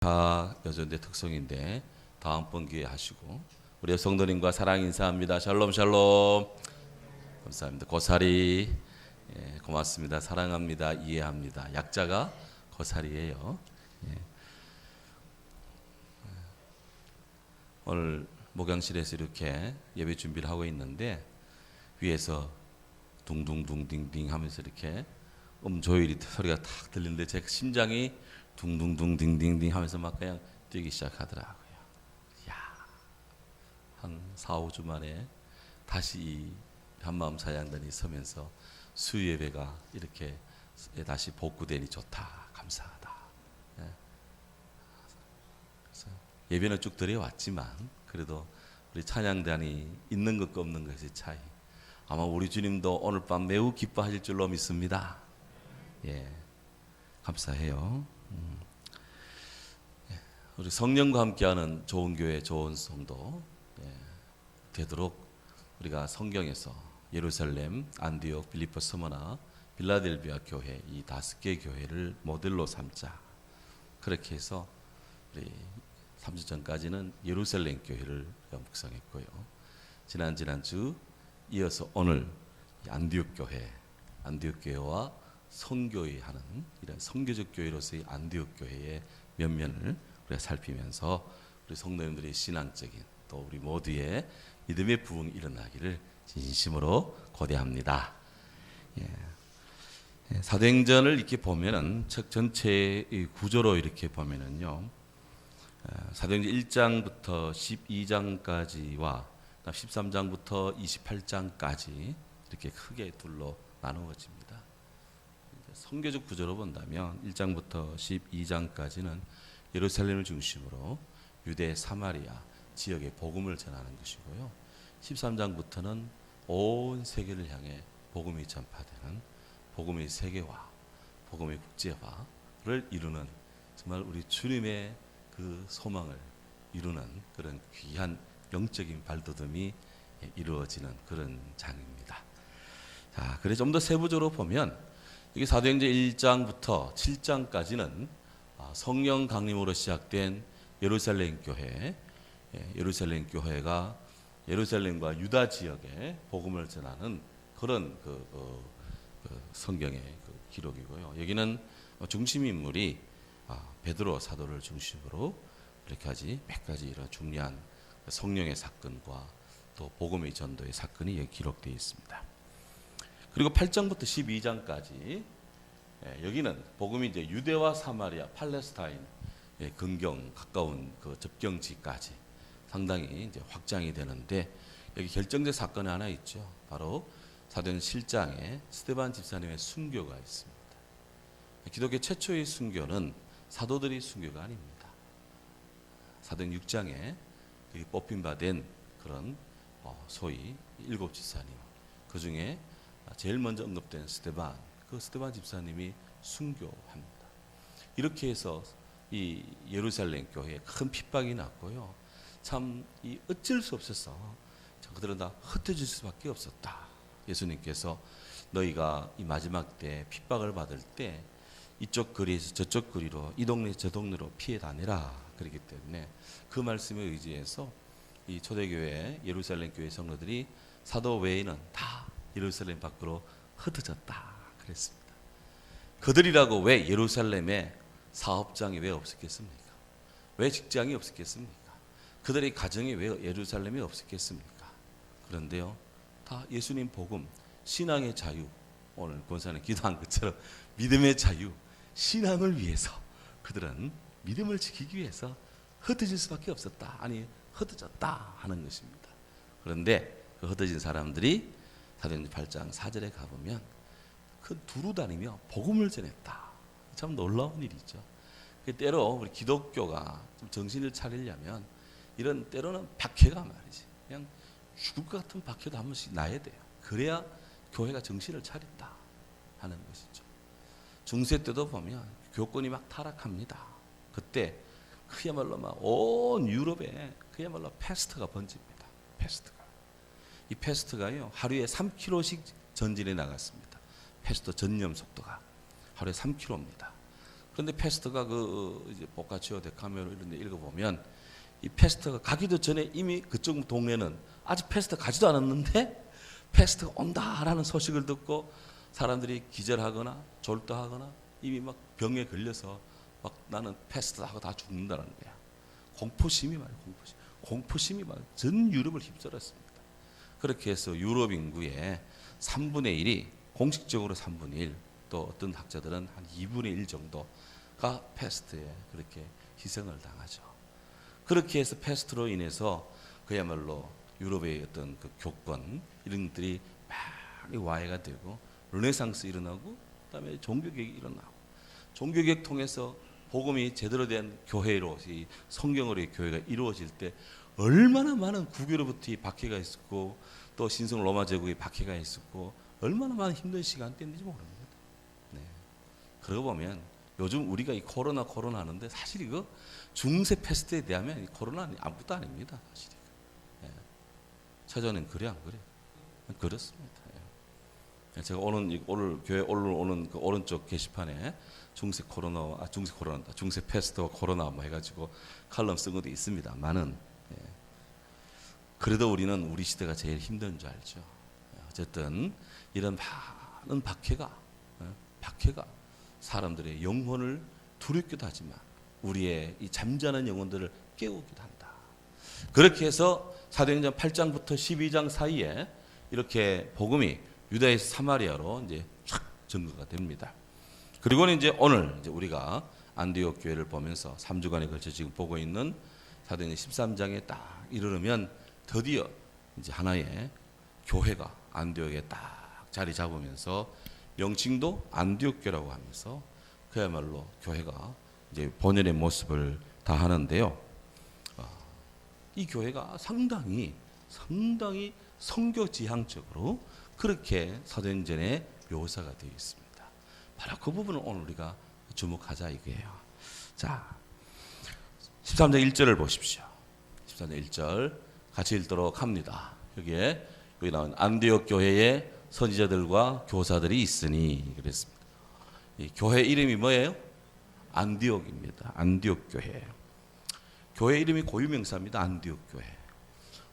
다 여전대 특성인데 다음번 기회에 하시고 우리 성도님과 사랑 인사합니다. 샬롬 샬롬. 감사합니다. 고사리 고맙습니다. 사랑합니다. 이해합니다. 약자가 고사리예요. 오늘 목양실에서 이렇게 예배 준비를 하고 있는데 위에서 둥둥둥 딩딩 하면서 이렇게 조율이 소리가 탁 들리는데 제 심장이 둥둥둥 딩딩딩 하면서 막 그냥 뛰기 시작하더라고요. 야, 한 4, 5주 만에 다시 이 한마음 사양단이 서면서 수요 예배가 이렇게 다시 복구되니 좋다. 감사하다. 그래서 예배는 쭉 드려왔지만 그래도 우리 찬양단이 있는 것과 없는 것의 차이. 아마 우리 주님도 오늘 밤 매우 기뻐하실 줄로 믿습니다. 감사해요. 우리 성령과 함께하는 좋은 교회, 좋은 성도 되도록 우리가 성경에서 예루살렘, 안디옥, 빌립보, 스무나, 빌라델비아 교회 이 5개 교회를 모델로 삼자. 그렇게 해서 우리 3주 전까지는 예루살렘 교회를 묵상했고요. 지난주 이어서 오늘 안디옥 교회와 선교회하는 이런 선교적 교회로서의 안디옥 교회의 면면을 우리가 살피면서 우리 성도님들의 신앙적인 또 우리 모두의 믿음의 부흥이 일어나기를 진심으로 고대합니다. 사도행전을 이렇게 보면은 책 전체의 구조로 이렇게 보면은요, 사도행전 1장부터 12장까지와 13장부터 28장까지 이렇게 크게 둘로 나누어집니다. 선교적 구조로 본다면 1장부터 12장까지는 예루살렘을 중심으로 유대 사마리아 지역에 복음을 전하는 것이고요. 13장부터는 온 세계를 향해 복음이 전파되는 복음의 세계화, 복음의 국제화를 이루는 정말 우리 주님의 그 소망을 이루는 그런 귀한 영적인 발돋움이 이루어지는 그런 장입니다. 자, 그래 좀 더 세부적으로 보면 이게 사도행전 1장부터 7장까지는 성령 강림으로 시작된 예루살렘 교회, 예루살렘 교회가 예루살렘과 유다 지역에 복음을 전하는 그런 성경의 기록이고요. 여기는 중심 인물이 베드로 사도를 중심으로 이렇게까지 몇 가지 이런 중요한 성령의 사건과 또 복음의 전도의 사건이 여기 기록되어 있습니다. 그리고 8장부터 12장까지 여기는 복음이 이제 유대와 사마리아, 팔레스타인 근경 가까운 그 접경지까지 상당히 이제 확장이 되는데 여기 결정적 사건이 하나 있죠. 바로 사도행전 7장에 스데반 집사님의 순교가 있습니다. 기독교 최초의 순교는 사도들이 순교가 아닙니다. 사도행전 6장에 뽑힌 바 된 그런 소위 7 집사님 그 중에 제일 먼저 언급된 스데반, 그 스데반 집사님이 순교합니다. 이렇게 해서 이 예루살렘 교회에 큰 핍박이 났고요. 참 어쩔 수 없어서 그들은 다 흩어질 수밖에 없었다. 예수님께서 너희가 이 마지막 때 핍박을 받을 때 이쪽 거리에서 저쪽 거리로 이 동네 저 동네로 피해 다니라 그렇기 때문에 그 말씀에 의지해서 이 초대교회 예루살렘 교회 성도들이 사도 외에는 다 예루살렘 밖으로 흩어졌다 그랬습니다. 그들이라고 왜 예루살렘에 사업장이 왜 없었겠습니까? 왜 직장이 없었겠습니까? 그들의 가정이 왜 예루살렘에 없었겠습니까? 그런데요, 다 예수님 복음, 신앙의 자유, 오늘 권사님 기도한 것처럼 믿음의 자유, 신앙을 위해서 그들은 믿음을 지키기 위해서 흩어질 수밖에 없었다. 아니 흩어졌다 하는 것입니다. 그런데 그 흩어진 사람들이 사도행전 8장 4절에 가보면 그 두루 다니며 복음을 전했다. 참 놀라운 일이죠. 때로 우리 기독교가 좀 정신을 차리려면 이런 때로는 박해가 말이지. 그냥 죽을 것 같은 박해도 한 번씩 나야 돼요. 그래야 교회가 정신을 차린다 하는 것이죠. 중세 때도 보면 교권이 막 타락합니다. 그때 그야말로 막 온 유럽에 그야말로 패스트가 번집니다. 패스트가. 이 패스트가요 하루에 3km씩 전진해 나갔습니다. 패스트 전염 속도가 하루에 3km입니다. 그런데 페스트가 이제 보카치오 데카메로 이런 데 읽어보면 이 페스트가 가기도 전에 이미 그쪽 동네는 아직 페스트 가지도 않았는데 페스트가 온다라는 소식을 듣고 사람들이 기절하거나 졸도하거나 이미 막 병에 걸려서 막 나는 페스트하고 다 죽는다는 거야. 공포심이 말이야. 공포심이 막 전 유럽을 휩쓸었습니다. 그렇게 해서 유럽 인구의 3분의 1이 공식적으로 3분의 1, 또 어떤 학자들은 한 2분의 1 정도가 페스트에 그렇게 희생을 당하죠. 그렇게 해서 페스트로 인해서 그야말로 유럽의 어떤 그 교권 이런 것들이 많이 와해가 되고 르네상스 일어나고 그다음에 종교개혁이 일어나고 종교개혁 통해서 복음이 제대로 된 교회로 이 성경으로의 교회가 이루어질 때 얼마나 많은 국유로부터 박해가 있었고 또 신성 로마 제국의 박해가 있었고 얼마나 많은 힘든 시간대인지 모릅니다. 네. 그러고 보면 요즘 우리가 이 코로나 하는데 사실 이거 중세 패스트에 대하면 이 코로나는 아무것도 아닙니다. 사실. 네. 차전엔 그래 안 그래? 그렇습니다. 예. 제가 오늘 교회 오는 그 오른쪽 게시판에 중세 패스트와 코로나 뭐 해가지고 칼럼 쓴 것도 있습니다만은 예. 그래도 우리는 우리 시대가 제일 힘든 줄 알죠. 어쨌든 이런 많은 박해가 사람들의 영혼을 두렵기도 하지만 우리의 이 잠자는 영혼들을 깨우기도 한다. 그렇게 해서 사도행전 8장부터 12장 사이에 이렇게 복음이 유다에서 사마리아로 이제 촥 전거가 됩니다. 그리고는 이제 오늘 이제 우리가 안디옥 교회를 보면서 3주간에 걸쳐 지금 보고 있는 사도행전 13장에 딱 이르르면 드디어 이제 하나의 교회가 안디옥에 딱 자리 잡으면서 명칭도 안디옥교라고 하면서 그야말로 교회가 이제 본연의 모습을 다하는데요. 이 교회가 상당히 성교지향적으로 그렇게 사도행전에 묘사가 되어 있습니다. 바로 그 부분을 오늘 우리가 주목하자 이거예요. 자, 13장 1절을 보십시오. 13장 1절 같이 읽도록 합니다. 여기 나온 안디옥 교회의 선지자들과 교사들이 있으니 그랬습니다. 이 교회 이름이 뭐예요? 안디옥입니다. 안디옥 교회. 교회 이름이 고유명사입니다. 안디옥 교회.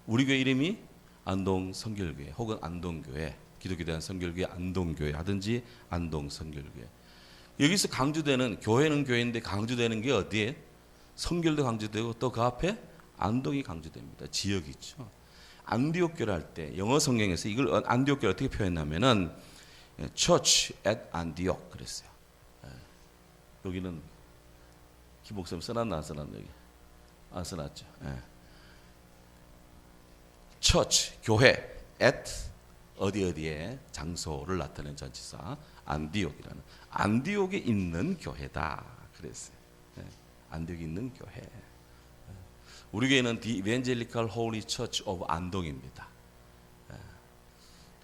우리 교회 이름이 안동 선결교회 혹은 안동교회, 기독교 대한 선결교회 안동교회 하든지 안동 선결교회. 여기서 강조되는 교회는 교회인데 강조되는 게 어디에? 선결도 강조되고 또 그 앞에 안동이 강조됩니다. 지역이 있죠. 안디옥 교회를 할 때 영어 성경에서 이걸 안디옥 교회를 어떻게 표현하면은 Church at Antioch 그랬어요. 여기는 김목사님 써놨나 안 써놨나 여기? 안 써놨죠. Church 교회 at 어디에 장소를 나타내는 전치사 안디옥이라는 안디옥에 있는 교회다 그랬어요. 안디옥에 있는 교회. 우리 교회는 The Evangelical Holy Church of 안동입니다.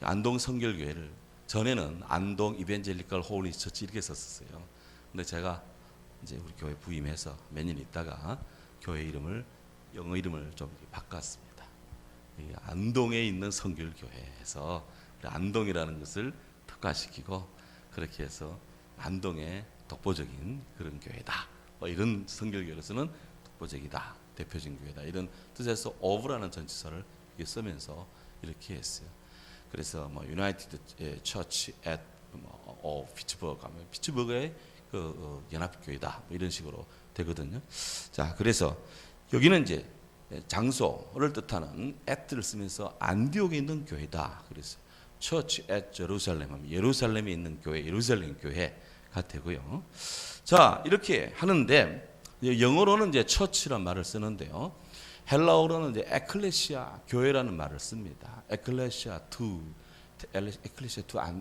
안동 성결교회를 전에는 안동 Evangelical Holy Church 이렇게 썼었어요. 근데 제가 이제 우리 교회 부임해서 몇 년 있다가 교회 이름을 영어 이름을 좀 바꿨습니다. 안동에 있는 성결교회에서 안동이라는 것을 특화시키고 그렇게 해서 안동의 독보적인 그런 교회다. 이런 성결교회로서는 독보적이다. 대표적인 교회다. 이런 뜻에서 of라는 전치사를 쓰면서 이렇게 했어요. 그래서 뭐 United Church at 피츠버그 하면 피츠버그의 그 연합교회다. 이런 식으로 되거든요. 자, 그래서 여기는 이제 장소를 뜻하는 at를 쓰면서 안디옥에 있는 교회다. 그래서 Church at Jerusalem 하면 예루살렘에 있는 교회, 예루살렘 교회가 되고요. 자, 이렇게 하는데 영어로는 이제 church란 말을 쓰는데요. 헬라어로는 이제 에클레시아 교회라는 말을 씁니다. 에클레시아 to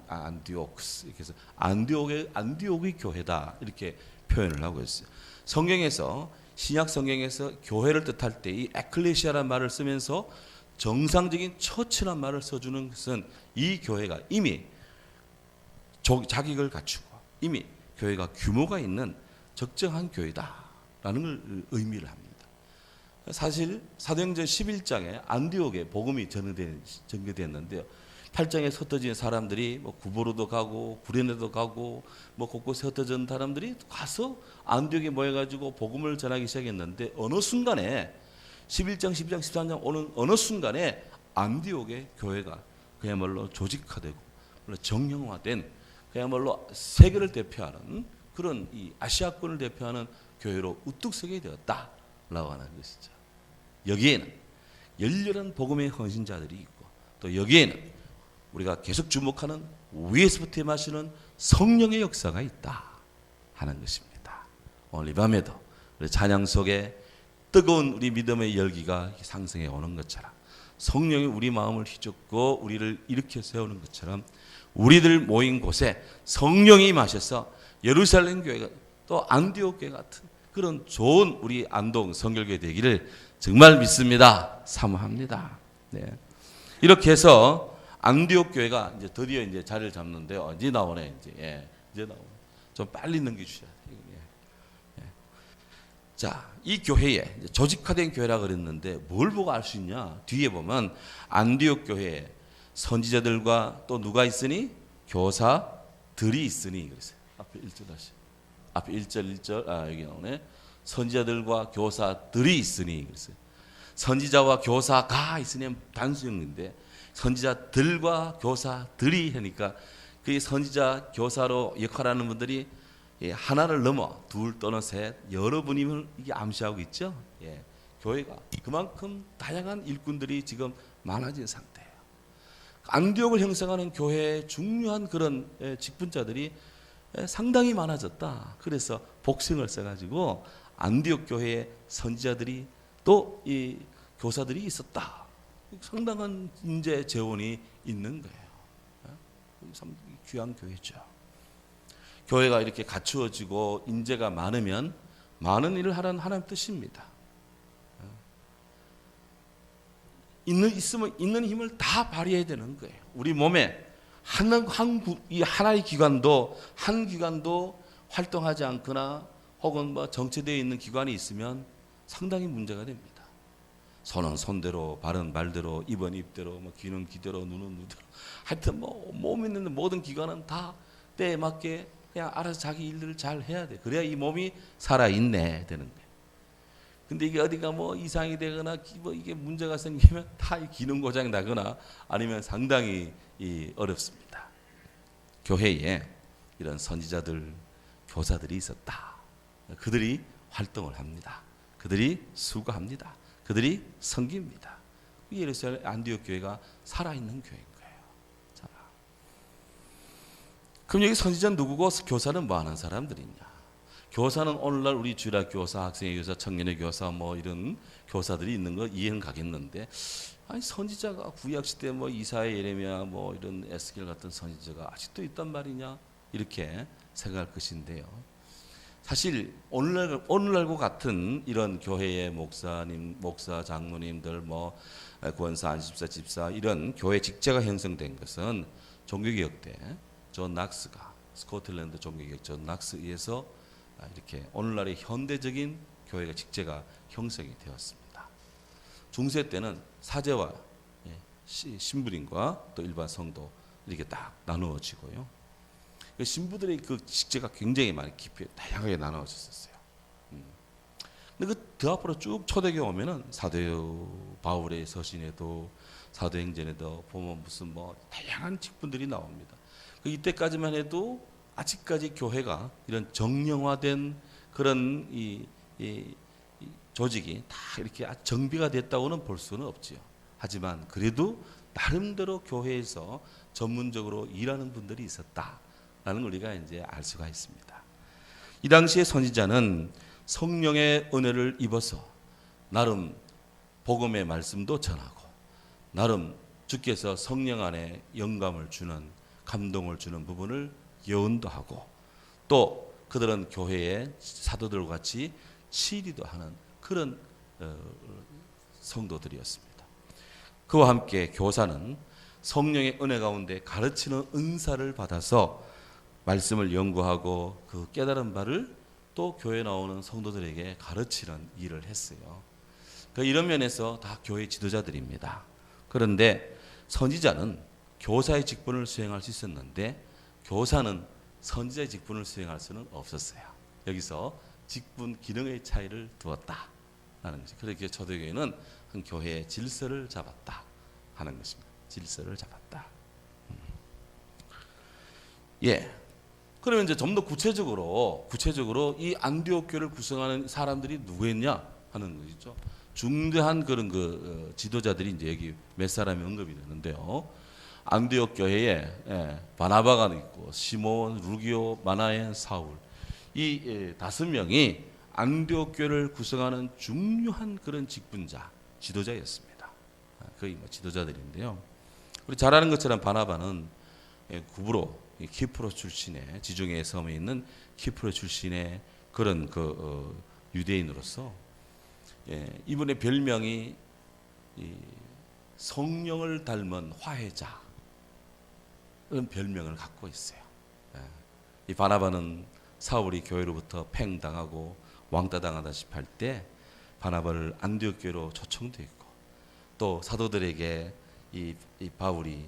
안디옥스 이렇게 해서 안디옥의 교회다 이렇게 표현을 하고 있어요. 성경에서 신약 성경에서 교회를 뜻할 때 이 에클레시아라는 말을 쓰면서 정상적인 처치란 말을 써주는 것은 이 교회가 이미 자격을 갖추고 이미 교회가 규모가 있는 적정한 교회다라는 걸 의미를 합니다. 사실 사도행전 11장에 안디옥에 복음이 전개됐는데요. 팔짱에 흩어진 사람들이 뭐 구보로도 가고 구레네도 가고 뭐 곳곳에 흩어진 사람들이 가서 안디옥에 모여가지고 복음을 전하기 시작했는데 어느 순간에 11장, 12장, 13장 오는 어느 순간에 안디옥의 교회가 그야말로 조직화되고 정형화된 그야말로 세계를 대표하는 그런 이 아시아권을 대표하는 교회로 우뚝 서게 되었다라고 하는 것이죠. 여기에는 열렬한 복음의 헌신자들이 있고 또 여기에는 우리가 계속 주목하는 위에서부터 마시는 성령의 역사가 있다 하는 것입니다. 오늘 이 밤에도 우리 찬양 속에 뜨거운 우리 믿음의 열기가 상승해 오는 것처럼 성령이 우리 마음을 휘젓고 우리를 일으켜 세우는 것처럼 우리들 모인 곳에 성령이 임하셔서 예루살렘 교회가 또 안디옥 교회 같은 그런 좋은 우리 안동 성결교회 되기를 정말 믿습니다. 사모합니다. 네. 이렇게 해서 안디옥 교회가 이제 드디어 이제 자리를 잡는데요. 이제 나오네 이제. 이제 나오네. 좀 빨리 넘겨주셔야 돼요. 자, 이 교회에 조직화된 교회라 그랬는데 뭘 보고 알 수 있냐? 뒤에 보면 안디옥 교회에 선지자들과 또 누가 있으니? 교사들이 있으니 그랬어요. 앞에 1절 다시. 앞에 1절 여기 나오네. 선지자들과 교사들이 있으니 그랬어요. 선지자와 교사가 있으면 단수형인데 선지자들과 교사들이 하니까 그 선지자 교사로 역할하는 분들이 하나를 넘어 둘 또는 셋 여러분임을 이게 암시하고 있죠. 교회가 그만큼 다양한 일꾼들이 지금 많아진 상태예요. 안디옥을 형성하는 교회의 중요한 그런 직분자들이 상당히 많아졌다. 그래서 복싱을 써가지고 안디옥 교회의 선지자들이 또 이 교사들이 있었다. 상당한 인재 재원이 있는 거예요. 참 귀한 교회죠. 교회가 이렇게 갖추어지고 인재가 많으면 많은 일을 하라는 하나님 뜻입니다. 있는 힘을 다 발휘해야 되는 거예요. 우리 몸에 이 하나의 기관도 한 기관도 활동하지 않거나 혹은 뭐 정체되어 있는 기관이 있으면 상당히 문제가 됩니다. 손은 손대로, 발은 발대로, 입은 입대로, 뭐 귀는 귀대로, 눈은 눈대로. 하여튼 뭐 몸에 있는 모든 기관은 다 때에 맞게 그냥 알아서 자기 일들을 잘 해야 돼. 그래야 이 몸이 살아있네 되는 거예요. 근데 이게 어디가 뭐 이상이 되거나 뭐 이게 문제가 생기면 다 기능 고장이 나거나 아니면 상당히 어렵습니다. 교회에 이런 선지자들, 교사들이 있었다. 그들이 활동을 합니다. 그들이 수고합니다. 그들이 섬깁니다. 예루살렘 안디옥 교회가 살아있는 교회인 거예요. 자, 그럼 여기 선지자는 누구고 교사는 뭐 하는 사람들이냐? 교사는 오늘날 우리 주일학 교사, 학생의 교사, 청년의 교사 뭐 이런 교사들이 있는 거 이해는 가겠는데 아니 선지자가 구약 시대 뭐 이사야, 예레미야 뭐 이런 에스겔 같은 선지자가 아직도 있단 말이냐? 이렇게 생각할 것인데요. 사실 오늘날과 같은 이런 교회의 목사님, 목사, 장로님들, 뭐 권사, 안식사, 집사 이런 교회 직제가 형성된 것은 종교개혁 때 존 낙스가 스코틀랜드 종교개혁 존 낙스에 의해서 이렇게 오늘날의 현대적인 교회가 직제가 형성이 되었습니다. 중세 때는 사제와 신부님과 또 일반 성도 이렇게 딱 나누어지고요. 신부들의 그 직제가 굉장히 많이 깊이 다양하게 나누어졌었어요. 근데 그 앞으로 쭉 초대교회 오면은 사도 바울의 서신에도 사도행전에도 보면 무슨 뭐 다양한 직분들이 나옵니다. 이때까지만 해도 아직까지 교회가 이런 정령화된 그런 이 조직이 다 이렇게 정비가 됐다고는 볼 수는 없지요. 하지만 그래도 나름대로 교회에서 전문적으로 일하는 분들이 있었다라는 걸 우리가 이제 알 수가 있습니다. 이 당시의 선지자는 성령의 은혜를 입어서 나름 복음의 말씀도 전하고 나름 주께서 성령 안에 영감을 주는 감동을 주는 부분을 예언도 하고 또 그들은 교회의 사도들과 같이 치리도 하는 그런 성도들이었습니다. 그와 함께 교사는 성령의 은혜 가운데 가르치는 은사를 받아서 말씀을 연구하고 그 깨달은 바를 또 교회에 나오는 성도들에게 가르치는 일을 했어요. 이런 면에서 다 교회 지도자들입니다. 그런데 선지자는 교사의 직분을 수행할 수 있었는데 교사는 선지자의 직분을 수행할 수는 없었어요. 여기서 직분 기능의 차이를 두었다 하는 것이. 그렇게 초대교회는 한 교회의 질서를 잡았다 하는 것입니다. 질서를 잡았다. 예. 그러면 이제 좀 더 구체적으로 이 안디옥 교회를 구성하는 사람들이 누구였냐 하는 것이죠. 중대한 그런 지도자들이 이제 여기 몇 사람이 언급이 되는데요. 안디옥 교회에 바나바가 있고 시몬, 루기오, 마나엔, 사울 이 5명이 안디옥 교회를 구성하는 중요한 그런 직분자, 지도자였습니다. 거의 뭐 지도자들인데요. 우리 잘 아는 것처럼 바나바는 구브로 키프로 출신의 지중해 섬에 있는 키프로 출신의 그런 유대인으로서 이분의 별명이 성령을 닮은 화해자 그런 별명을 갖고 있어요. 이 바나바는 사울이 교회로부터 팽당하고 왕따당하다시피 할 때 바나바를 안디옥 교회로 초청되었고 또 사도들에게 이 바울이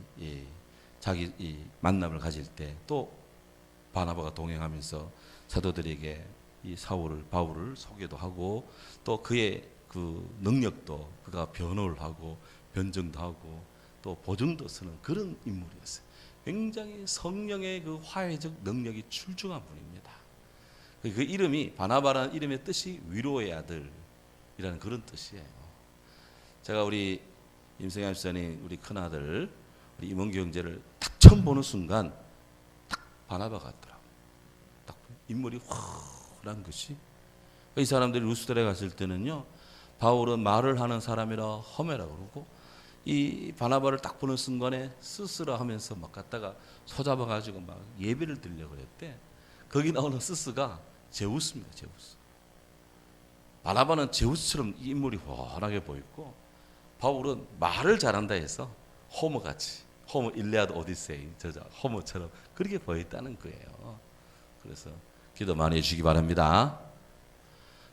자기 이 만남을 가질 때 또 바나바가 동행하면서 사도들에게 이 바울을 소개도 하고 또 그의 그 능력도 그가 변호를 하고 변증도 하고 또 보증도 쓰는 그런 인물이었어요. 굉장히 성령의 그 화해적 능력이 출중한 분입니다. 그 이름이 바나바라는 이름의 뜻이 위로의 아들이라는 그런 뜻이에요. 제가 우리 임성현 집사님 우리 큰아들 우리 임원규 형제를 딱 처음 보는 순간 딱 바나바 같더라고요. 딱 인물이 확한 것이. 이 사람들이 루스드라에 갔을 때는요, 바울은 말을 하는 사람이라 험해라 그러고 이 바나바를 딱 보는 순간에 스스라 하면서 막 갔다가 소잡아 가지고 막 예배를 드리려고 그랬대. 거기 나오는 스스가 제우스입니다. 제우스. 바나바는 제우스처럼 인물이 훤하게 보였고 바울은 말을 잘한다 해서 호머같이 호머 일리아드 오디세이 저자 호머처럼 그렇게 보였다는 거예요. 그래서 기도 많이 해주시기 바랍니다.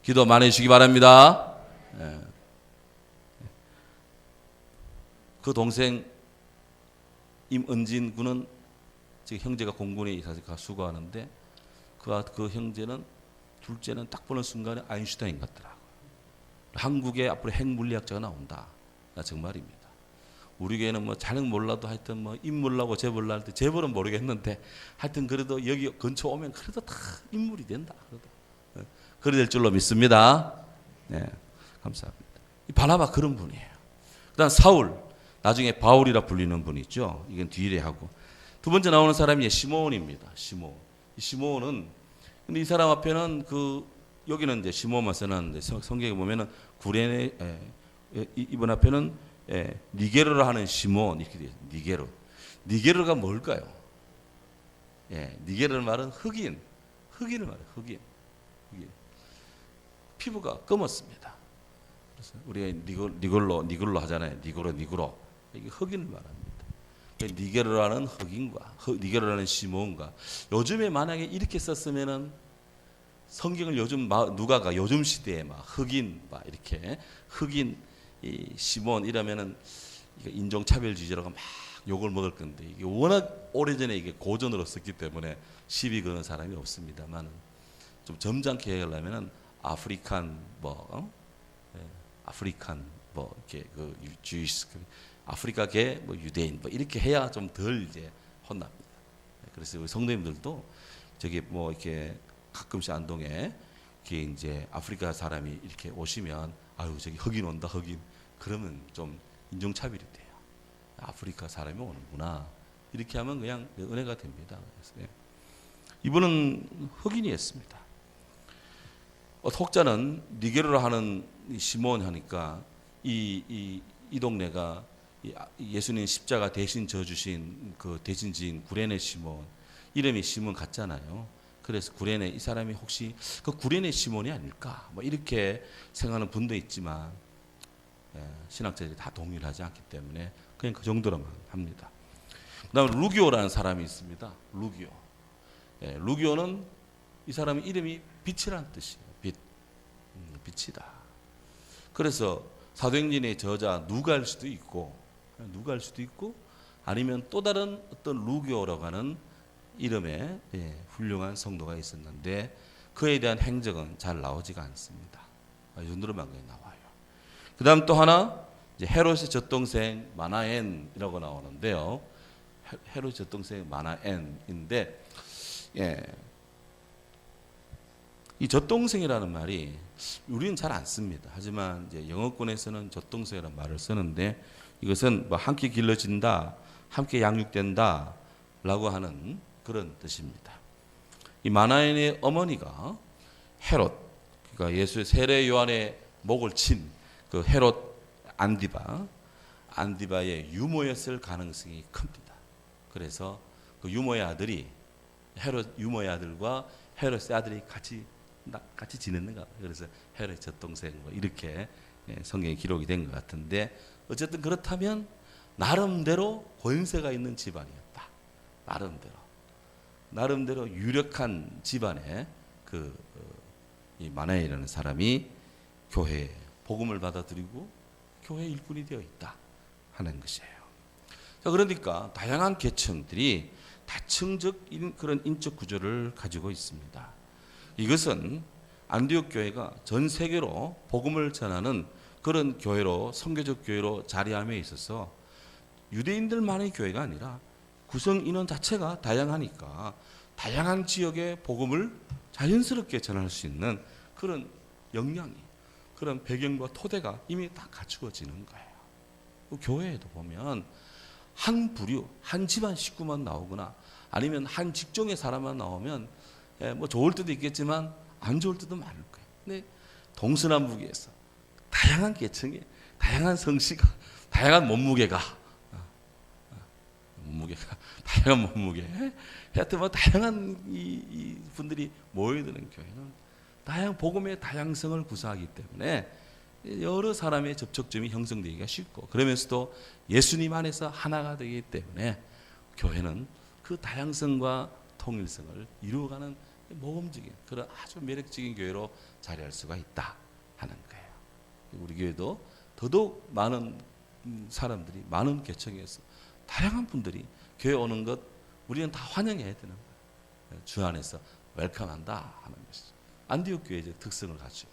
기도 많이 해주시기 바랍니다. 예. 그 동생 임은진 군은 지금 형제가 공군에 수고하는데 그 형제는 둘째는 딱 보는 순간에 아인슈타인 같더라고요. 한국에 앞으로 핵물리학자가 나온다. 나 정말입니다. 우리 교회는 뭐 잘은 몰라도 하여튼 뭐 인물라고 재벌라 할 때 재벌은 모르겠는데 하여튼 그래도 여기 근처 오면 그래도 다 인물이 된다. 그래 될 줄로 믿습니다. 네, 감사합니다. 이 바나바 그런 분이에요. 그다음 사울 나중에 바울이라 불리는 분이 있죠. 이건 뒤에 하고 두 번째 나오는 사람이 시몬입니다. 시몬. 이 시몬은 근데 이 사람 앞에는 여기는 이제 시몬만 써놨는데 성경에 보면은 구레네 이분 앞에는 니게르라 하는 시몬 이렇게 돼요. 니게르. 니게르가 뭘까요? 니게르는 말은 흑인을 말해요. 흑인. 피부가 검었습니다. 그래서 우리가 니글로 하잖아요. 니그로. 이게 흑인을 말합니다. 니게르라는 흑인과 니게르라는 시몬과 요즘에 만약에 이렇게 썼으면은 성경을 요즘 누가가 요즘 시대에 막 흑인 막 이렇게 흑인 이 시몬 이러면은 인종차별주의자라고 막 욕을 먹을 건데 이게 워낙 오래전에 이게 고전으로 썼기 때문에 시비 거는 사람이 없습니다만 좀 점잖게 하려면은 아프리칸 아프리칸 이렇게 주이스 아프리카계 유대인 이렇게 해야 좀 덜 이제 혼납니다. 그래서 우리 성도님들도 저기 이렇게 가끔씩 안동에 이제 아프리카 사람이 이렇게 오시면 아유 저기 흑인 온다 흑인 그러면 좀 인종차별이 돼요. 아프리카 사람이 오는구나 이렇게 하면 그냥 은혜가 됩니다. 그래서 이분은 흑인이었습니다. 혹자는 니게르라 하는 시몬 하니까 이 동네가 예수님 십자가 대신 져주신 그 대신 지인 구레네 시몬 이름이 시몬 같잖아요. 그래서 구레네 이 사람이 혹시 그 구레네 시몬이 아닐까 이렇게 생각하는 분도 있지만 신학자들이 다 동일하지 않기 때문에 그냥 그 정도로만 합니다. 그다음에 루기오라는 사람이 있습니다. 루기오는 이 사람의 이름이 빛이라는 뜻이에요. 빛이다. 그래서 사도행전의 저자 누가일 수도 있고 아니면 또 다른 어떤 루교라고 하는 이름의 훌륭한 성도가 있었는데 그에 대한 행적은 잘 나오지가 않습니다. 이 정도로만 나와요. 그 다음 또 하나 이제 헤롯의 젖동생 마나엔이라고 나오는데요. 헤롯의 젖동생 마나엔인데 이 젖동생이라는 말이 우리는 잘 안 씁니다. 하지만 이제 영어권에서는 젖동생이라는 말을 쓰는데 이것은 뭐 함께 길러진다, 함께 양육된다 라고 하는 그런 뜻입니다. 이 마나엔의 어머니가 헤롯, 그러니까 예수의 세례 요한의 목을 친 그 헤롯 안디바의 유모였을 가능성이 큽니다. 그래서 그 유모의 아들이 헤롯 유모의 아들과 헤롯의 아들이 같이 지냈는가. 그래서 헤롯의 젖동생 이렇게 성경에 기록이 된 것 같은데 어쨌든 그렇다면 나름대로 권세가 있는 집안이었다. 나름대로 유력한 집안에 이 마나엘이라는 사람이 교회에 복음을 받아들이고 교회 일꾼이 되어 있다 하는 것이에요. 자, 그러니까 다양한 계층들이 다층적 그런 인적 구조를 가지고 있습니다. 이것은 안디옥 교회가 전 세계로 복음을 전하는 그런 교회로, 선교적 교회로 자리함에 있어서 유대인들만의 교회가 아니라 구성 인원 자체가 다양하니까 다양한 지역의 복음을 자연스럽게 전할 수 있는 그런 역량이, 그런 배경과 토대가 이미 다 갖추어지는 거예요. 교회에도 보면 한 부류, 한 집안 식구만 나오거나 아니면 한 직종의 사람만 나오면 뭐 좋을 때도 있겠지만 안 좋을 때도 많을 거예요. 근데 동서남북에서 다양한 계층에 다양한 성씨가, 다양한 몸무게가 다양한 몸무게, 하여튼 뭐 다양한 이 분들이 모여드는 교회는 다양한 복음의 다양성을 구사하기 때문에 여러 사람의 접촉점이 형성되기가 쉽고, 그러면서도 예수님 안에서 하나가 되기 때문에 교회는 그 다양성과 통일성을 이루어가는 모범적인 그런 아주 매력적인 교회로 자리할 수가 있다 하는 거예요. 우리 교회도 더더욱 많은 사람들이, 많은 계층에서 다양한 분들이 교회 오는 것 우리는 다 환영해야 되는 거예요. 주 안에서 웰컴한다 하는 것이죠. 안디옥 교회의 특성을 갖추고,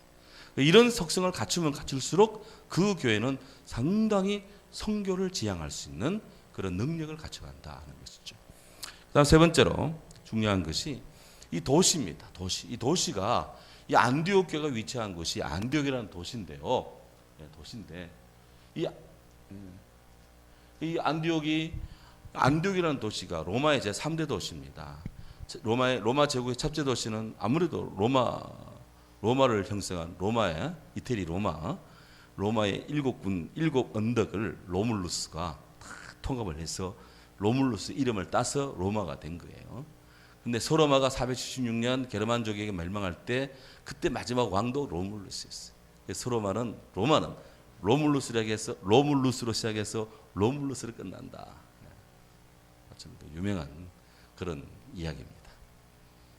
이런 속성을 갖추면 갖출수록 그 교회는 상당히 선교를 지향할 수 있는 그런 능력을 갖춰간다 하는 것이죠. 그다음 세 번째로 중요한 것이 이 도시입니다. 이 도시가 이 안디옥 교회가 위치한 곳이 안디옥이라는 도시인데요. 도시인데 이 안디옥이라는 도시가 로마의 제 3대 도시입니다. 로마 제국의 첫째 도시는 아무래도 로마를 형성한 이태리 로마의 일곱 언덕을 로물루스가 통합을 해서 로물루스 이름을 따서 로마가 된 거예요. 근데 소로마가 476년 게르만족에게 멸망할 때 그때 마지막 왕도 로물루스였어요. 로마는 로물루스로 시작해서 로물루스로 끝난다. 좀 유명한 그런 이야기입니다.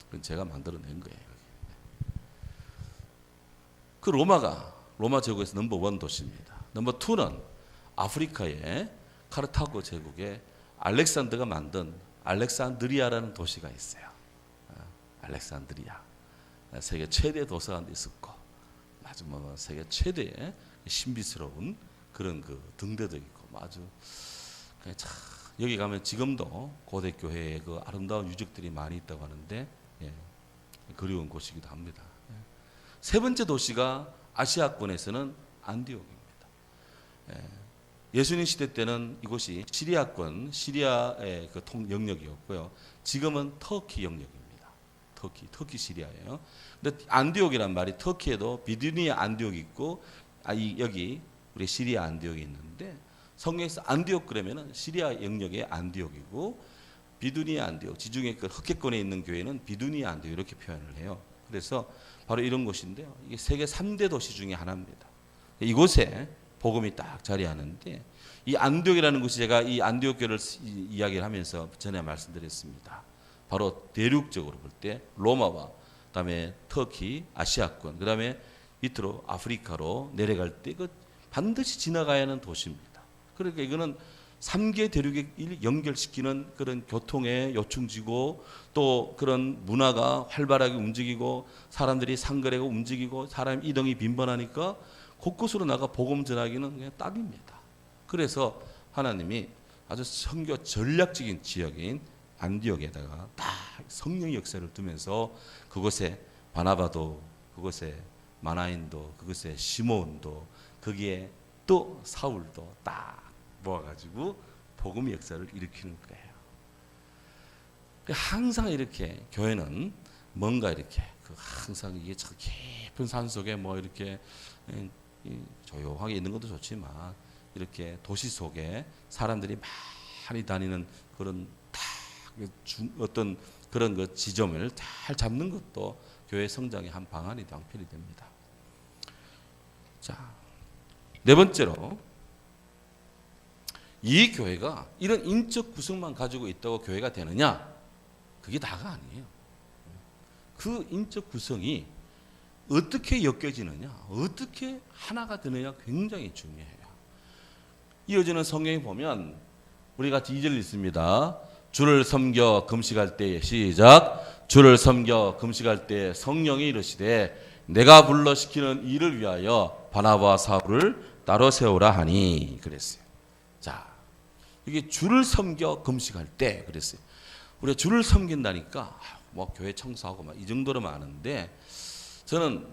그건 제가 만들어낸 거예요. 그 로마 제국에서 넘버1 도시입니다. 넘버2는 아프리카의 카르타고 제국의 알렉산더가 만든 알렉산드리아라는 도시가 있어요. 알렉산드리아. 세계 최대 도서관도 있었고, 아주 세계 최대의 신비스러운 그런 그 등대도 있고, 아주 참 여기 가면 지금도 고대 교회의 그 아름다운 유적들이 많이 있다고 하는데 그리운 곳이기도 합니다. 세 번째 도시가 아시아권에서는 안디옥입니다. 예수님 시대 때는 이곳이 시리아의 그 영역이었고요. 지금은 터키 영역입니다. 터키 시리아예요. 근데 안디옥이란 말이 터키에도 비두니아 안디옥이 있고, 여기 우리 시리아 안디옥이 있는데, 성경에서 안디옥 그러면은 시리아 영역의 안디옥이고, 비두니아 안디옥, 지중해 그 흑해권에 있는 교회는 비두니아 안디옥 이렇게 표현을 해요. 그래서 바로 이런 곳인데요. 이게 세계 3대 도시 중에 하나입니다. 이곳에 복음이 딱 자리하는데, 이 안디옥이라는 곳이, 제가 이 안디옥 교회를 이야기를 하면서 전에 말씀드렸습니다. 바로 대륙적으로 볼 때 로마와 그다음에 터키, 아시아권, 그다음에 밑으로 아프리카로 내려갈 때 그 반드시 지나가야 하는 도시입니다. 그러니까 이거는 3개 대륙에 연결시키는 그런 교통의 요충지고 또 그런 문화가 활발하게 움직이고 사람들이 상거래가 움직이고 사람 이동이 빈번하니까 곳곳으로 나가 복음 전하기는 그냥 딱입니다. 그래서 하나님이 아주 선교 전략적인 지역인 안디옥에다가 딱 성령의 역사를 두면서 그곳에 바나바도 그곳에 마나인도 그곳에 시몬도 거기에 또 사울도 딱 모아가지고 복음의 역사를 일으키는 거예요. 항상 이렇게 교회는 뭔가 이렇게 항상 이게 저 깊은 산 속에 뭐 이렇게 조용하게 있는 것도 좋지만 이렇게 도시 속에 사람들이 많이 다니는 그런 어떤 그런 그 지점을 잘 잡는 것도 교회 성장의 한 방안이 방편이 됩니다. 자, 네 번째로 이 교회가 이런 인적 구성만 가지고 있다고 교회가 되느냐? 그게 다가 아니에요. 그 인적 구성이 어떻게 엮여지느냐, 어떻게 하나가 되느냐 굉장히 중요해요. 이어지는 성경에 보면 우리 같이 2절 있습니다. 주를 섬겨 금식할 때에 시작. 주를 섬겨 금식할 때 성령이 이르시되 내가 불러 시키는 일을 위하여 바나바와 사울을 따로 세우라 하니 그랬어요. 자, 이게 주를 섬겨 금식할 때 그랬어요. 우리가 주를 섬긴다니까 뭐 교회 청소하고 막 이 정도로만 아는데 저는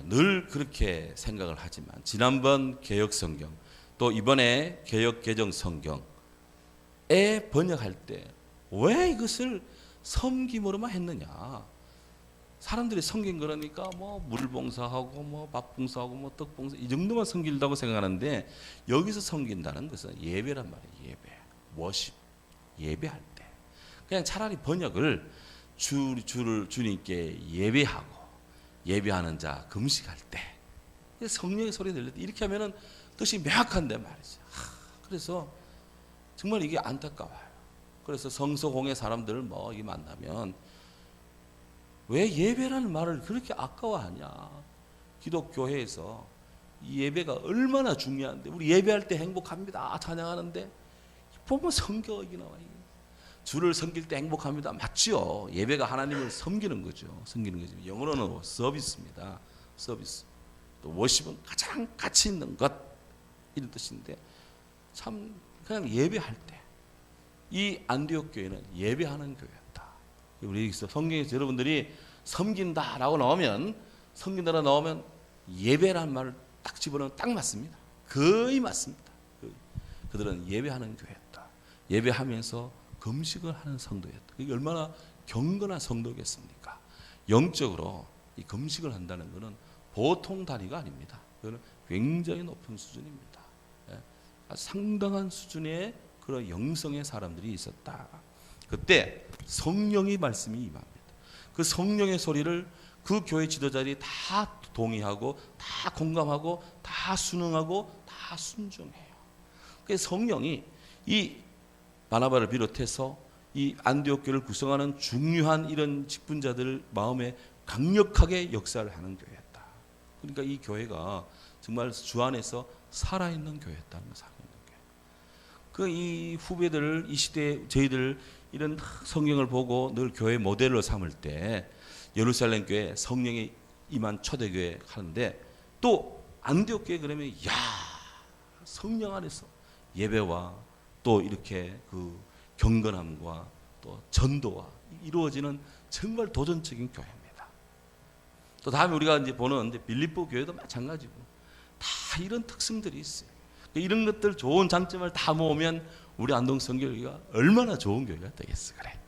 늘 그렇게 생각을 하지만 지난번 개역 성경 또 이번에 개역 개정 성경에 번역할 때 왜 이것을 섬김으로만 했느냐? 사람들이 섬긴 거라니까 뭐 물봉사하고 뭐 밥봉사하고 뭐 떡봉사 이 정도만 섬긴다고 생각하는데 여기서 섬긴다는 것은 예배란 말이에요. 예배, 워십, 예배할 때 그냥 차라리 번역을 주님께 예배하고 예배하는 자 금식할 때 성령의 소리 들릴 때 이렇게 하면은 뜻이 명확한데 말이죠. 그래서 정말 이게 안타까워요. 그래서 성서공회 사람들을 뭐 이 만나면 왜 예배라는 말을 그렇게 아까워하냐? 기독교회에서 이 예배가 얼마나 중요한데 우리 예배할 때 행복합니다 찬양하는데 보면 성경이 나와요. 주를 섬길 때 행복합니다. 맞지요? 예배가 하나님을 섬기는 거죠. 섬기는 거죠. 영어로는 서비스입니다. 서비스. 또 워십은 가장 가치 있는 것 이런 뜻인데 참 그냥 예배할 때 이 안디옥 교회는 예배하는 교회였다. 우리 성경에서 여러분들이 섬긴다라고 나오면 섬긴다라고 나오면 예배라는 말을 딱 집어넣으면 딱 맞습니다. 거의 맞습니다. 그들은 예배하는 교회였다. 예배하면서 금식을 하는 성도였다. 이게 얼마나 경건한 성도겠습니까? 영적으로 이 금식을 한다는 것은 보통 단위가 아닙니다. 그거는 굉장히 높은 수준입니다. 상당한 수준의 그런 영성의 사람들이 있었다. 그때 성령의 말씀이 임합니다. 그 성령의 소리를 그 교회 지도자들이 다 동의하고 다 공감하고 다 순응하고 다 순종해요. 그래서 성령이 이 바나바를 비롯해서 이 안디옥 교회를 구성하는 중요한 이런 직분자들 마음에 강력하게 역사를 하는 교회였다. 그러니까 이 교회가 정말 주 안에서 살아있는 교회였다는 것을. 이 후배들, 이 시대 저희들 이런 성경을 보고 늘 교회 모델로 삼을 때 예루살렘 교회 성령이 임한 초대교회 하는데 또 안디옥 교회 그러면 야 성령 안에서 예배와 또 이렇게 그 경건함과 또 전도와 이루어지는 정말 도전적인 교회입니다. 또 다음에 우리가 이제 보는 빌립보 교회도 마찬가지고 다 이런 특성들이 있어요. 이런 것들 좋은 장점을 다 모으면 우리 안동 성교회가 얼마나 좋은 교회가 되겠어. 그래.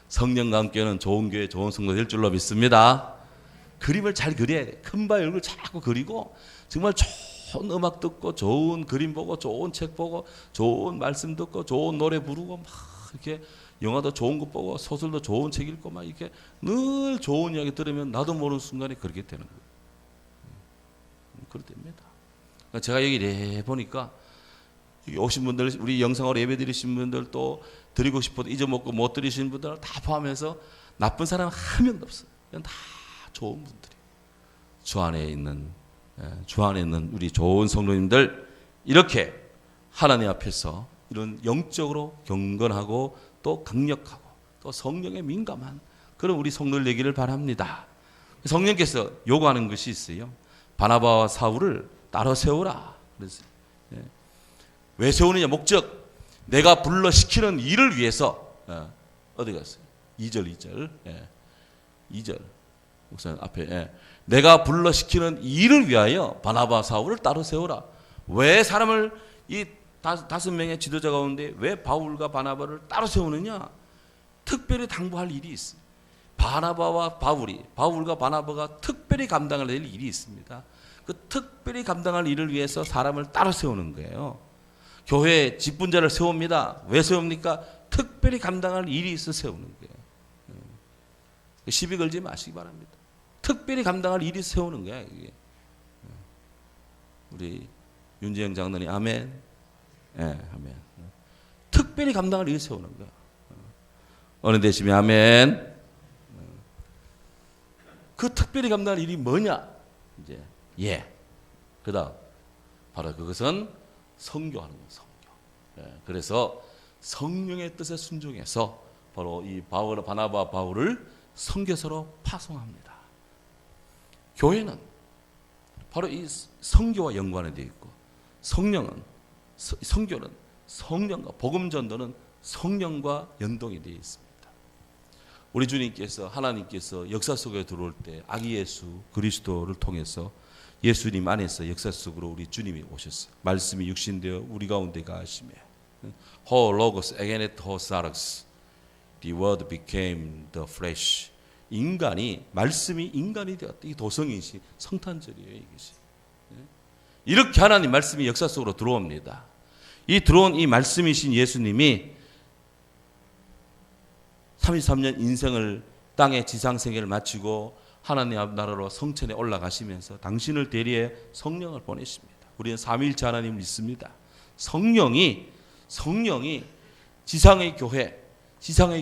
성령과 함께하는 좋은 교회, 좋은 성도 될 줄로 믿습니다. 그림을 잘 그려야 돼. 큰 바위 얼굴 자꾸 그리고 정말 좋은 음악 듣고 좋은 그림 보고 좋은 책 보고 좋은 말씀 듣고 좋은 노래 부르고 막 이렇게 영화도 좋은 거 보고 소설도 좋은 책 읽고 막 이렇게 늘 좋은 이야기 들으면 나도 모르는 순간에 그렇게 되는 거예요. 그렇답니다. 제가 얘기를 해보니까 오신 분들 우리 영상으로 예배 드리신 분들 또 드리고 싶어도 잊어먹고 못 드리신 분들 다 포함해서 나쁜 사람 한 명도 없어요. 그냥 다 좋은 분들이 주 안에 있는 우리 좋은 성도님들 이렇게 하나님 앞에서 이런 영적으로 경건하고 또 강력하고 또 성령에 민감한 그런 우리 성도들 되기를 바랍니다. 성령께서 요구하는 것이 있어요. 바나바와 사울을 따로 세우라. 그래서 왜 세우느냐? 목적. 내가 불러 시키는 일을 위해서. 어디 갔어요? 2절. 2절. 목사님 앞에. 내가 불러 시키는 일을 위하여 바나바 사울을 따로 세우라. 왜 사람을 이 5명의 지도자 가운데 왜 바울과 바나바를 따로 세우느냐? 특별히 당부할 일이 있어요. 바나바와 바울과 바나바가 특별히 감당할 일이 있습니다. 그 특별히 감당할 일을 위해서 사람을 따로 세우는 거예요. 교회에 직분자를 세웁니다. 왜 세웁니까? 특별히 감당할 일이 있어 세우는 거예요. 시비 걸지 마시기 바랍니다. 특별히 감당할 일이 세우는 거야. 이게. 우리 윤재영 장로님 아멘. 아멘. 특별히 감당할 일이 세우는 거야. 어느 되시면 아멘. 그 특별히 감당할 일이 뭐냐? 이제 그다음 바로 그것은 선교하는 거예요. 선교. 그래서 성령의 뜻에 순종해서 바로 이 바나바 바울을 선교사로 파송합니다. 교회는 바로 이 선교와 연관이 되어 있고 선교는 성령과 복음 전도는 성령과 연동이 되어 있습니다. 우리 주님께서 하나님께서 역사 속에 들어올 때 아기 예수 그리스도를 통해서 예수님 안에서 역사 속으로 우리 주님이 오셨어요. 말씀이 육신되어 우리 가운데 가시며 호 로고스 에게네트 호 사락스 The word became the flesh. 인간이 말씀이 인간이 되었다. 이 도성이시 성탄절이에요. 이것이. 이렇게 하나님 말씀이 역사 속으로 들어옵니다. 이 들어온 이 말씀이신 예수님이 33년 인생을 땅의 지상생애를 마치고 하나님 나라로 성천에 올라가시면서 당신을 대리해 성령을 보내십니다. 우리는 삼위일체 하나님을 믿습니다. 성령이 지상의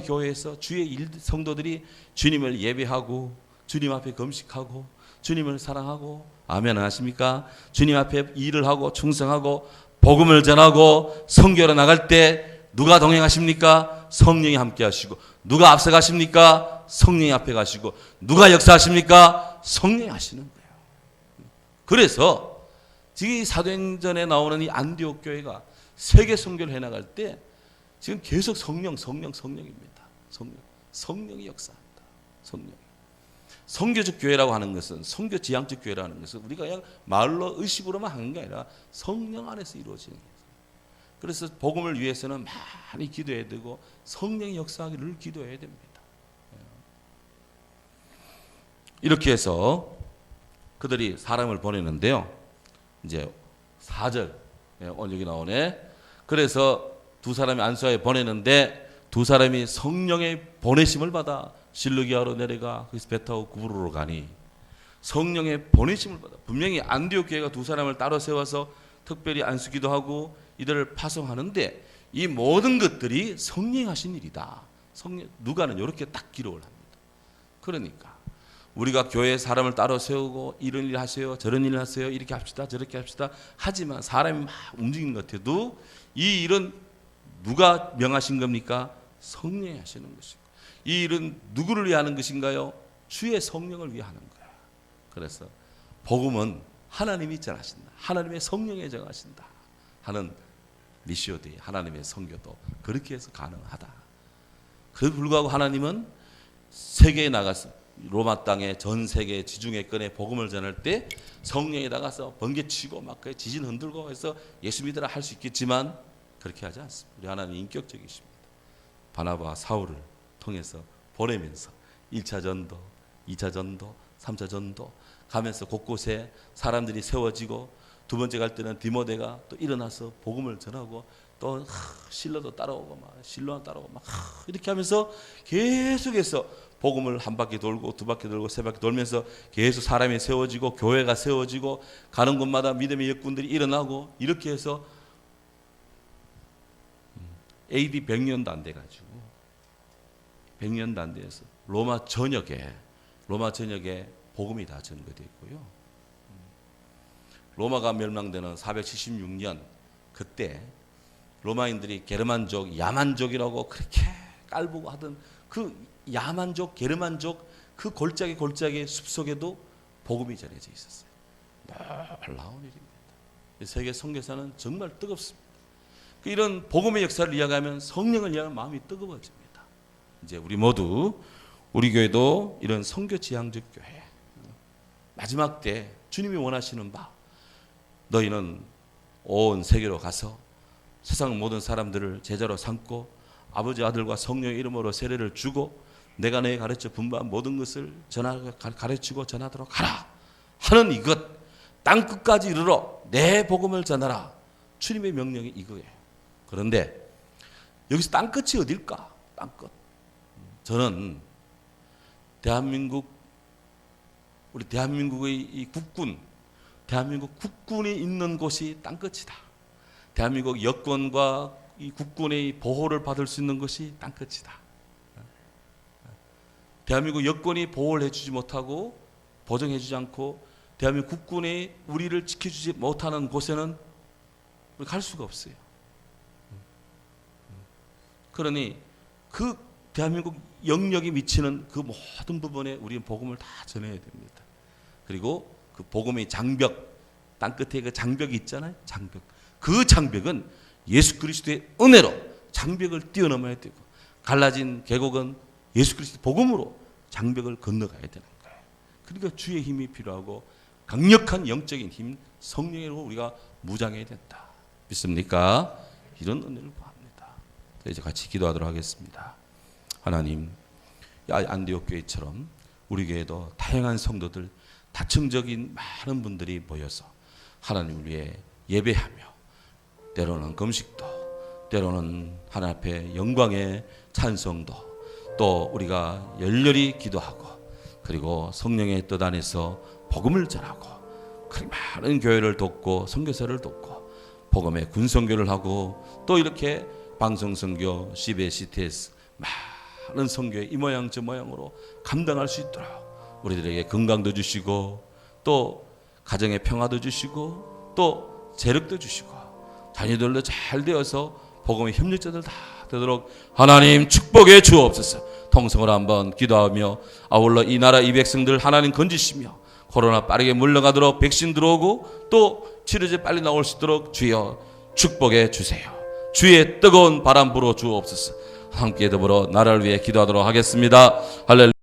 교회에서 주의 성도들이 주님을 예배하고 주님 앞에 금식하고 주님을 사랑하고 아멘 하십니까? 주님 앞에 일을 하고 충성하고 복음을 전하고 선교로 나갈 때 누가 동행하십니까? 성령이 함께 하시고. 누가 앞서 가십니까? 성령이 앞에 가시고. 누가 역사하십니까? 성령이 하시는 거예요. 그래서 지금 사도행전에 나오는 이 안디옥 교회가 세계 선교를 해나갈 때 지금 계속 성령입니다. 성령이 역사합니다. 선교적 교회라고 하는 것은 선교 지향적 교회라는 하는 것은 우리가 그냥 말로 의식으로만 하는 게 아니라 성령 안에서 이루어지는 거예요. 그래서 복음을 위해서는 많이 기도해야 되고 성령의 역사하기를 기도해야 됩니다. 이렇게 해서 그들이 사람을 보내는데요. 이제 4절 오늘 여기 나오네. 그래서 두 사람이 안수하에 보내는데 두 사람이 성령의 보내심을 받아 실루기아로 내려가 거기서 배 타고 구브로로 가니 성령의 보내심을 받아. 분명히 안디옥 교회가 두 사람을 따로 세워서 특별히 안수기도 하고 이들을 파송하는데 이 모든 것들이 성령이 하신 일이다. 누가는 이렇게 딱 기록을 합니다. 그러니까 우리가 교회에 사람을 따로 세우고 이런 일 하세요, 저런 일 하세요, 이렇게 합시다, 저렇게 합시다 하지만 사람이 막 움직이는 것 같아도 이 일은 누가 명하신 겁니까? 성령이 하시는 것이고 이 일은 누구를 위해 하는 것인가요? 주의 성령을 위해 하는 거예요. 그래서 복음은 하나님이 정하신다. 하나님의 성령이 정하신다 하는 미시오디 하나님의 선교도 그렇게 해서 가능하다. 그래도 불구하고 하나님은 세계에 나가서 로마 땅에 전 세계 지중해권에 복음을 전할 때 성령이 나가서 번개치고 막 지진 흔들고 해서 예수 믿으라 할 수 있겠지만 그렇게 하지 않습니다. 우리 하나님 인격적이십니다. 바나바 사울을 통해서 보내면서 1차 전도, 2차 전도, 3차 전도 가면서 곳곳에 사람들이 세워지고 두 번째 갈 때는 디모데가 또 일어나서 복음을 전하고 또 실로도 따라오고 막 실로가 따라오고 막 이렇게 하면서 계속해서 복음을 한 바퀴 돌고 두 바퀴 돌고 세 바퀴 돌면서 계속 사람이 세워지고 교회가 세워지고 가는 곳마다 믿음의 역군들이 일어나고 이렇게 해서 AD 100년도 안 돼가지고 100년도 안 돼서 로마 전역에 복음이 다 전거됐고요. 로마가 멸망되는 476년 그때 로마인들이 게르만족, 야만족이라고 그렇게 깔보고 하던 그 야만족, 게르만족 그 골짜기 숲속에도 복음이 전해져 있었어요. 놀라운 일입니다. 세계 선교사는 정말 뜨겁습니다. 이런 복음의 역사를 이야기하면 성령을 이야기하면 마음이 뜨거워집니다. 이제 우리 모두 우리 교회도 이런 선교 지향적 교회, 마지막 때 주님이 원하시는 바, 너희는 온 세계로 가서 세상 모든 사람들을 제자로 삼고 아버지 아들과 성령의 이름으로 세례를 주고 내가 너희 가르쳐 분부한 모든 것을 가르치고 전하도록 하라 하는 이것, 땅끝까지 이르러 내 복음을 전하라. 주님의 명령이 이거예요. 그런데 여기서 땅끝이 어딜까? 땅끝. 저는 우리 대한민국의 이 국군, 대한민국 국군이 있는 곳이 땅끝이다. 대한민국 여권과 이 국군의 보호를 받을 수 있는 것이 땅끝이다. 대한민국 여권이 보호를 해주지 못하고 보정해주지 않고 대한민국 국군이 우리를 지켜주지 못하는 곳에는 우리 갈 수가 없어요. 그러니 그 대한민국 영역이 미치는 그 모든 부분에 우리는 복음을 다 전해야 됩니다. 그리고 그 복음의 장벽, 땅끝에 그 장벽이 있잖아요. 장벽. 그 장벽은 예수 그리스도의 은혜로 장벽을 뛰어넘어야 되고, 갈라진 계곡은 예수 그리스도 복음으로 장벽을 건너가야 되는 거예요. 그러니까 주의 힘이 필요하고 강력한 영적인 힘, 성령으로 우리가 무장해야 된다. 믿습니까? 이런 은혜를 구합니다. 이제 같이 기도하도록 하겠습니다. 하나님, 안디옥 교회처럼 우리 교회도 다양한 성도들, 다층적인 많은 분들이 모여서 하나님을 위해 예배하며 때로는 금식도, 때로는 하나님 앞에 영광의 찬송도, 또 우리가 열렬히 기도하고 그리고 성령의 뜻 안에서 복음을 전하고 그리 많은 교회를 돕고 선교사를 돕고 복음의 군선교를 하고 또 이렇게 방송선교, CBS, 많은 선교의 이 모양 저 모양으로 감당할 수 있도록 우리들에게 건강도 주시고 또 가정의 평화도 주시고 또 재력도 주시고 자녀들도 잘 되어서 복음의 협력자들 다 되도록 하나님 축복해 주옵소서. 통성을 한번 기도하며 아울러 이 나라 이 백성들 하나님 건지시며 코로나 빠르게 물러가도록 백신 들어오고 또 치료제 빨리 나올 수 있도록 주여 축복해 주세요. 주의 뜨거운 바람 불어 주옵소서. 함께 더불어 나라를 위해 기도하도록 하겠습니다. 할렐루야.